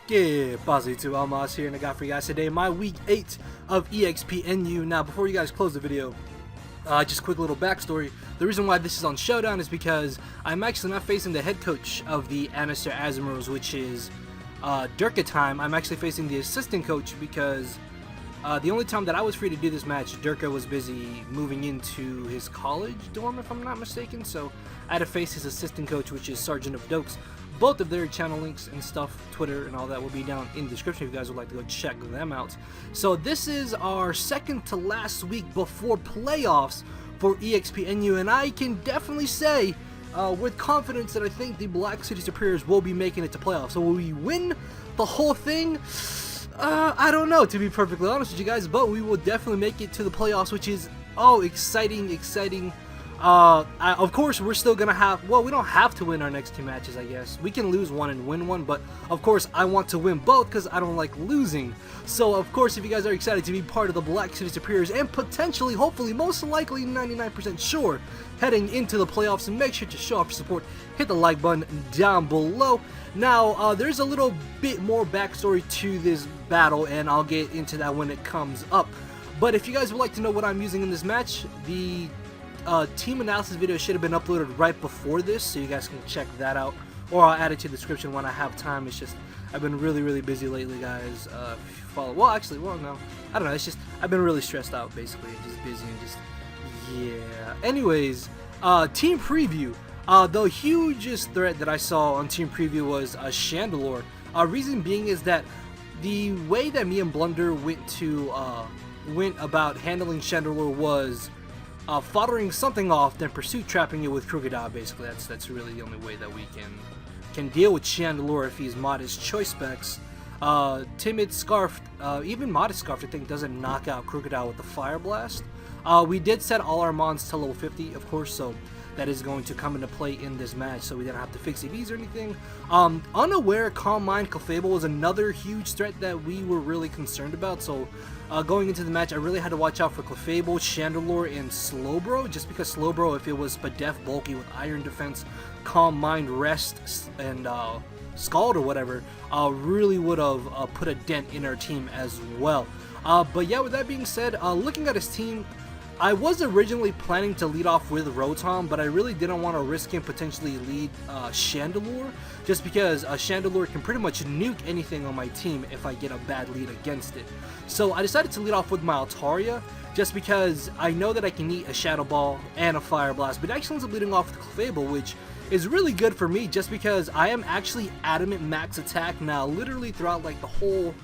Yeah, positive Almas here, and I got for you guys today my week 8 of EXPNU. Now, before you guys close the video, just a quick little backstory. The reason why this is on Showdown is because I'm actually not facing the head coach of the Anistar Azurills, which is Derkas time. I'm actually facing the assistant coach because the only time that I was free to do this match, Derkas was busy moving into his college dorm, if I'm not mistaken. So I had to face his assistant coach, which is Sergeant of Doakes. Both of their channel links and stuff, Twitter and all that, will be down in the description if you guys would like to go check them out. So this is our second to last week before playoffs for EXPNU, and I can definitely say with confidence that I think the Black City Serperiors will be making it to playoffs. So will we win the whole thing? I don't know, to be perfectly honest with you guys, but we will definitely make it to the playoffs, which is, oh, exciting. Of course, we're still gonna have, well, we don't have to win our next two matches, I guess. We can lose one and win one, but of course, I want to win both because I don't like losing. So, of course, if you guys are excited to be part of the Black City Serperiors and potentially, hopefully, most likely, 99% sure, heading into the playoffs, and make sure to show off your support, hit the like button down below. Now, there's a little bit more backstory to this battle, and I'll get into that when it comes up. But if you guys would like to know what I'm using in this match, the team analysis video should have been uploaded right before this, so you guys can check that out, or I'll add it to the description when I have time. It's just I've been really busy lately, guys. Well, actually, no, I don't know. It's just I've been really stressed out, basically, and just busy and just yeah. Anyways, team preview. The hugest threat that I saw on team preview was Chandelure. Reason being is that the way that me and Blunder went about handling Chandelure was foddering something off, then pursuit trapping it with Crocodile. Basically, that's really the only way that we can deal with Chandelure if he's modest choice specs. Timid Scarf, even modest Scarf, I think, doesn't knock out Crocodile with the Fire Blast. We did set all our mons to level 50, of course, so that is going to come into play in this match, so we didn't have to fix EVs or anything. Unaware Calm Mind Clefable was another huge threat that we were really concerned about, so going into the match, I really had to watch out for Clefable, Chandelure, and Slowbro, just because Slowbro, if it was Spadef bulky with Iron Defense, Calm Mind, Rest, and Scald or whatever, really would have put a dent in our team as well. But yeah, with that being said, looking at his team, I was originally planning to lead off with Rotom, but I really didn't want to risk him potentially lead Chandelure, just because Chandelure can pretty much nuke anything on my team if I get a bad lead against it. So I decided to lead off with my Altaria, just because I know that I can eat a Shadow Ball and a Fire Blast, but actually ends up leading off with Clefable, which is really good for me, just because I am actually adamant max attack now, literally throughout like the whole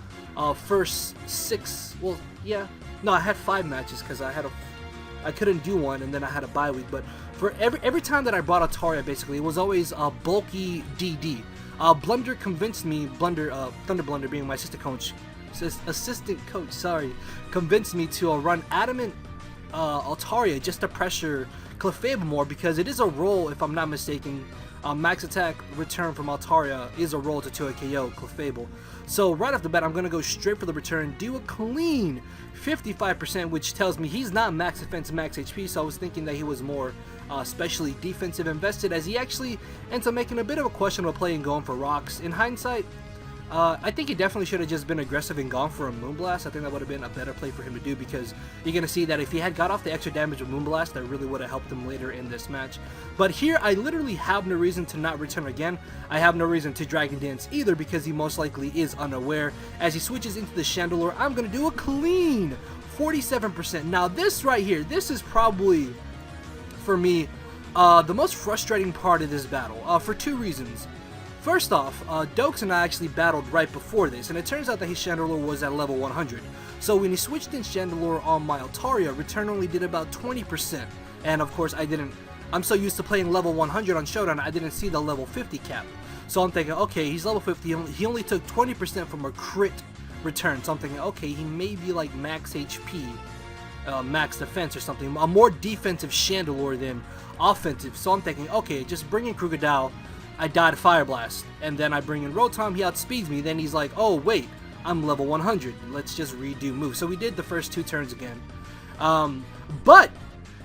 first 6, well, yeah, no, I had 5 matches because I couldn't do one, and then I had a bye week. But for every time that I brought Altaria, basically, it was always a bulky DD. Blunder convinced me, Thunder Blunder being my assistant coach, convinced me to run Adamant Altaria just to pressure Clefable more, because it is a roll, if I'm not mistaken. Max attack return from Altaria is a roll to 2 KO Clefable. So right off the bat, I'm going to go straight for the return, do a clean 55%, which tells me he's not max defense, max HP, so I was thinking that he was more especially defensive invested, as he actually ends up making a bit of a questionable play and going for rocks. In hindsight, I think he definitely should have just been aggressive and gone for a Moonblast. I think that would have been a better play for him to do, because you're going to see that if he had got off the extra damage with Moonblast, that really would have helped him later in this match. But here, I literally have no reason to not return again. I have no reason to Dragon Dance either, because he most likely is unaware. As he switches into the Chandelure, I'm going to do a clean 47%. Now this right here, this is probably, for me, the most frustrating part of this battle, for 2 reasons. First off, Doakes and I actually battled right before this, and it turns out that his Chandelure was at level 100. So when he switched in Chandelure on my Altaria, return only did about 20%. And of course, I'm so used to playing level 100 on Showdown, I didn't see the level 50 cap. So I'm thinking, okay, he's level 50, he only took 20% from a crit return. So I'm thinking, okay, he may be like max HP, max defense or something, a more defensive Chandelure than offensive. So I'm thinking, okay, just bring in Crocodile, I died Fire Blast, and then I bring in Rotom, he outspeeds me, then he's like, oh wait, I'm level 100, let's just redo moves. So we did the first 2 turns again. But,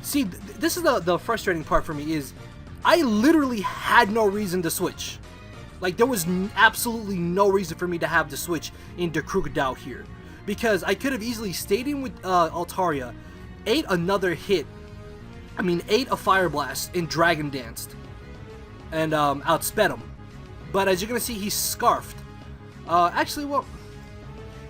see, this is the frustrating part for me, is I literally had no reason to switch. Like, there was absolutely no reason for me to have to switch into Krookodile here, because I could have easily stayed in with Altaria, ate another hit, ate a Fire Blast and Dragon Danced, and outsped him. But as you're gonna see, he's Scarfed. Actually, well,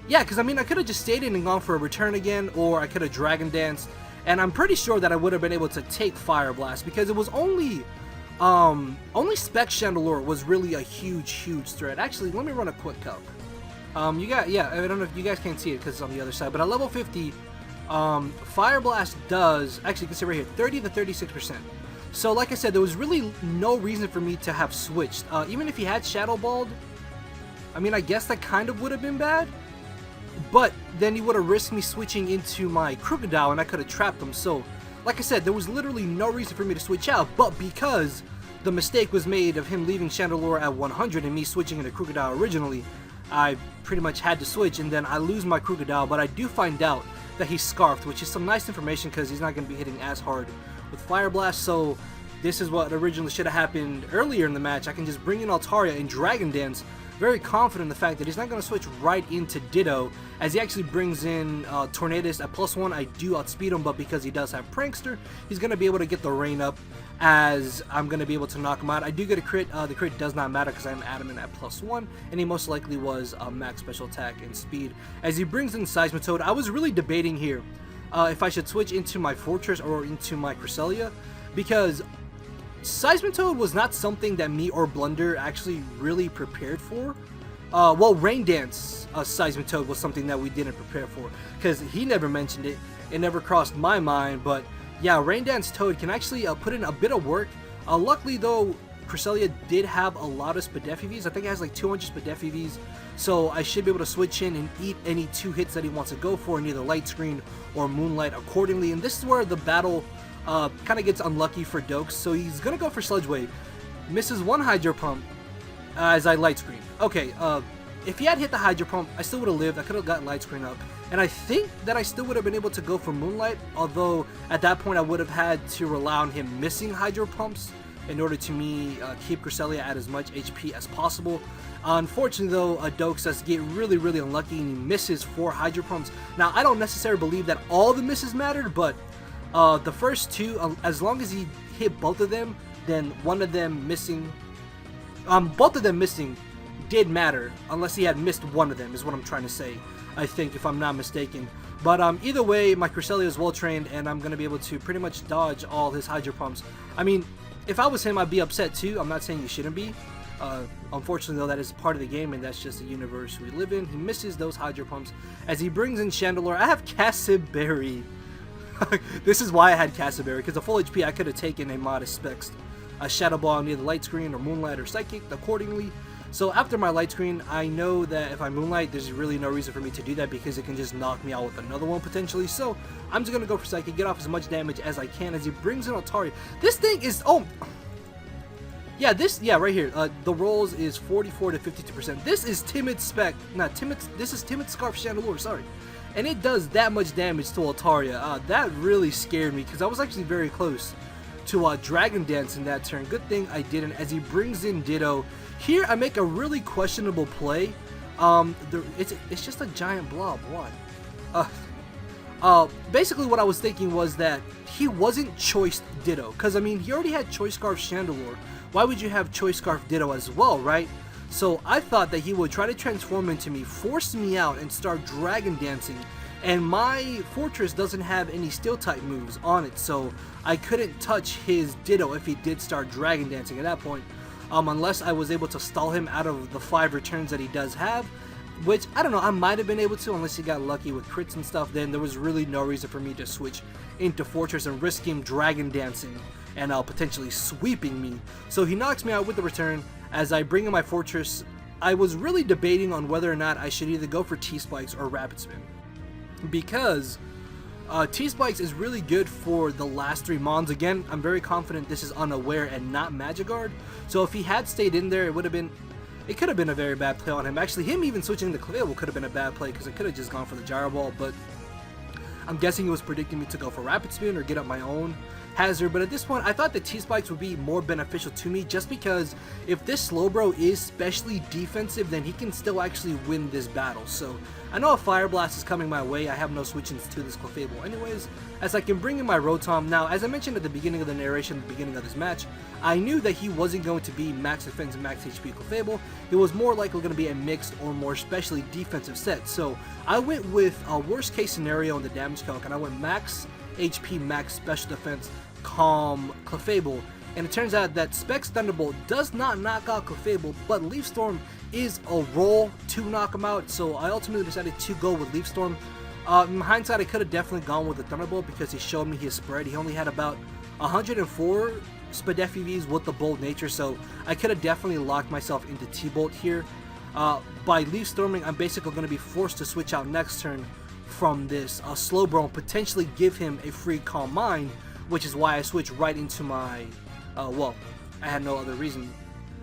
yeah, because I could have just stayed in and gone for a return again, or I could have Dragon Danced, and I'm pretty sure that I would have been able to take Fire Blast, because it was only Spec Chandelure was really a huge threat. Actually, let me run a quick calc. I don't know if you guys can't see it because it's on the other side, but at level 50, Fire Blast does, actually you can see right here, 30 to 36%. So like I said, there was really no reason for me to have switched. Even if he had Shadow Balled, I guess that kind of would have been bad. But then he would have risked me switching into my Krookodile and I could have trapped him. So, like I said, there was literally no reason for me to switch out. But because the mistake was made of him leaving Chandelure at 100 and me switching into Krookodile originally, I pretty much had to switch, and then I lose my Krookodile. But I do find out that he's Scarfed, which is some nice information because he's not going to be hitting as hard with Fire Blast. So this is what originally should have happened earlier in the match. I can just bring in Altaria and Dragon Dance, very confident in the fact that he's not going to switch right into Ditto, as he actually brings in Tornadus at +1. I do outspeed him, but because he does have Prankster, he's going to be able to get the rain up, as I'm going to be able to knock him out. I do get a crit. The crit does not matter because I'm adamant at +1, and he most likely was max special attack and speed. As he brings in Seismitoad, I was really debating here if I should switch into my Fortress or into my Cresselia, because Seismitoad was not something that me or Blunder actually really prepared for. Well, Rain Dance Seismitoad was something that we didn't prepare for, because he never mentioned it. It never crossed my mind, but yeah, Rain Dance Toad can actually put in a bit of work. Luckily though, Cresselia did have a lot of Spadef I think it has like 200 Spadef so I should be able to switch in and eat any 2 hits that he wants to go for in either Light Screen or Moonlight accordingly. And this is where the battle kind of gets unlucky for Doakes. So he's going to go for Sludge Wave, misses 1 Hydro Pump as I Light Screen. Okay, if he had hit the Hydro Pump, I still would have lived. I could have gotten Light Screen up. And I think that I still would have been able to go for Moonlight, although at that point I would have had to rely on him missing Hydro Pumps in order to keep Cresselia at as much HP as possible. Unfortunately though, Doakes does get really unlucky and he misses 4 Hydro Pumps. Now I don't necessarily believe that all the misses mattered, but the first 2, as long as he hit both of them, then one of them missing, both of them missing did matter, unless he had missed one of them, is what I'm trying to say, I think, if I'm not mistaken. But either way, my Cresselia is well trained, and I'm going to be able to pretty much dodge all his Hydro Pumps. If I was him, I'd be upset too. I'm not saying you shouldn't be. Unfortunately though, that is part of the game, and that's just the universe we live in. He misses those Hydro Pumps as he brings in Chandelure. I have Cassiberry. This is why I had Cassiberry, because the full HP I could have taken a modest specs, a Shadow Ball near the Light Screen or Moonlight or Psychic accordingly. So after my Light Screen, I know that if I Moonlight, there's really no reason for me to do that because it can just knock me out with another one potentially. So I'm just going to go for Psychic, get off as much damage as I can as he brings in Altaria. This thing is, right here, the rolls is 44 to 52%. This is Timid Spec, this is Timid Scarf Chandelure, sorry. And it does that much damage to Altaria. That really scared me because I was actually very close to Dragon Dance in that turn. Good thing I didn't, as he brings in Ditto. Here I make a really questionable play. It's just a giant blob. Why? Basically what I was thinking was that he wasn't Choice Ditto, because he already had Choice Scarf Chandelure. Why would you have Choice Scarf Ditto as well, right? So I thought that he would try to transform into me, force me out, and start Dragon Dancing. And my Fortress doesn't have any Steel type moves on it, so I couldn't touch his Ditto if he did start Dragon Dancing at that point. Unless I was able to stall him out of the 5 returns that he does have, which, I don't know, I might have been able to, unless he got lucky with crits and stuff. Then there was really no reason for me to switch into Fortress and risk him Dragon Dancing and potentially sweeping me. So he knocks me out with the return. As I bring in my Fortress, I was really debating on whether or not I should either go for T-Spikes or Rapid Spin, because T-Spikes is really good for the last 3 Mons. Again, I'm very confident this is Unaware and not Magikarp, so if he had stayed in there, it could have been a very bad play on him. Actually, him even switching to Clefable could have been a bad play, because I could have just gone for the Gyro Ball, but I'm guessing he was predicting me to go for Rapid Spin or get up my own. hazard, but at this point I thought the T-Spikes would be more beneficial to me, just because if this Slowbro is specially defensive, then he can still actually win this battle. So I know a Fire Blast is coming my way. I have no switch-ins to this Clefable anyways, as I can bring in my Rotom. Now, as I mentioned at the beginning of the narration, at the beginning of this match, I knew that he wasn't going to be max defense and max HP Clefable. It was more likely going to be a mixed or more specially defensive set. So I went with a worst case scenario in the damage calc, and I went max HP, max special defense, Calm Clefable, and it turns out that Specs Thunderbolt does not knock out Clefable, but Leaf Storm is a roll to knock him out, so I ultimately decided to go with Leaf Storm. In hindsight, I could have definitely gone with the Thunderbolt because he showed me his spread. He only had about 104 Spadef EVs with the Bold Nature, so I could have definitely locked myself into T-Bolt here. By Leaf Storming, I'm basically going to be forced to switch out next turn from this Slowbro and potentially give him a free Calm Mind, which is why I switched right into my, well, I had no other reason.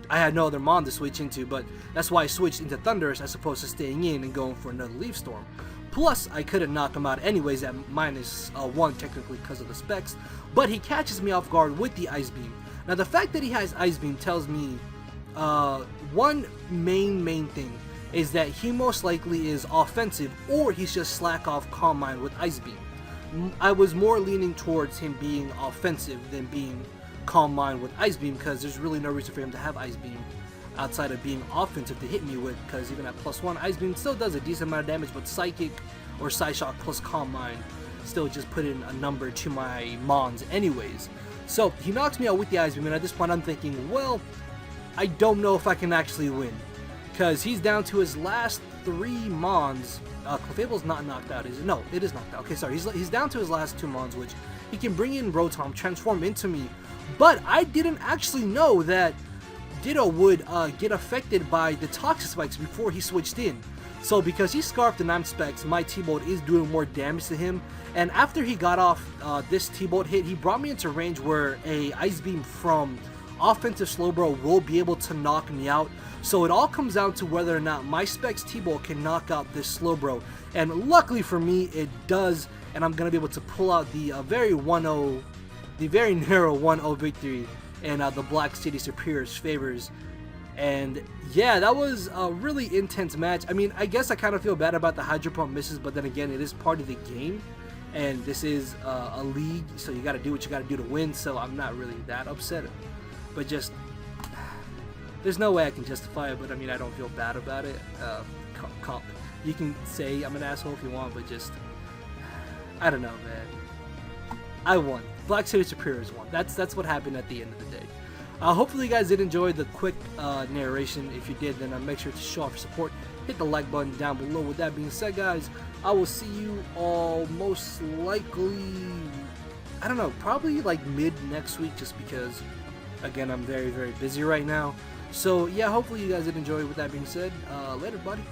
I had no other Mon to switch into, but that's why I switched into Thundurus as opposed to staying in and going for another Leaf Storm. Plus, I couldn't knock him out anyways at -1 technically because of the specs, but he catches me off guard with the Ice Beam. Now, the fact that he has Ice Beam tells me one main thing is that he most likely is offensive, or he's just slack off Calm Mind with Ice Beam. I was more leaning towards him being offensive than being Calm Mind with Ice Beam, because there's really no reason for him to have Ice Beam outside of being offensive to hit me with, because even at +1, Ice Beam still does a decent amount of damage, but Psychic or Psyshock plus Calm Mind still just put in a number to my Mons anyways. So he knocks me out with the Ice Beam, and at this point I'm thinking, well, I don't know if I can actually win, because he's down to his last 3 Mons. Clefable's not knocked out, is it? No, it is knocked out. Okay, sorry, he's down to his last 2 Mons, which he can bring in Rotom, transform into me, but I didn't actually know that Ditto would get affected by the Toxic Spikes before he switched in. So because he Scarfed and I'm Specs, my T-Bolt is doing more damage to him, and after he got off this T-Bolt hit, he brought me into range where a Ice Beam from offensive Slowbro will be able to knock me out. So it all comes down to whether or not my Specs T-Bolt can knock out this Slowbro, and luckily for me it does, and I'm going to be able to pull out the very narrow 1-0 victory in the Black City Serperiors favors. And yeah, that was a really intense match. I mean, I guess I kind of feel bad about the Hydro Pump misses, but then again, it is part of the game, and this is a league, so you got to do what you got to do to win, so I'm not really that upset. But just, there's no way I can justify it, but I mean, I don't feel bad about it. You can say I'm an asshole if you want, but just, I don't know, man. I won. Black City Serperiors won. That's what happened at the end of the day. Hopefully you guys did enjoy the quick narration. If you did, then make sure to show off your support. Hit the like button down below. With that being said, guys, I will see you all most likely, I don't know, probably like mid next week, just because, again, I'm very busy right now. So yeah, hopefully you guys did enjoy. With that being said, later, buddy.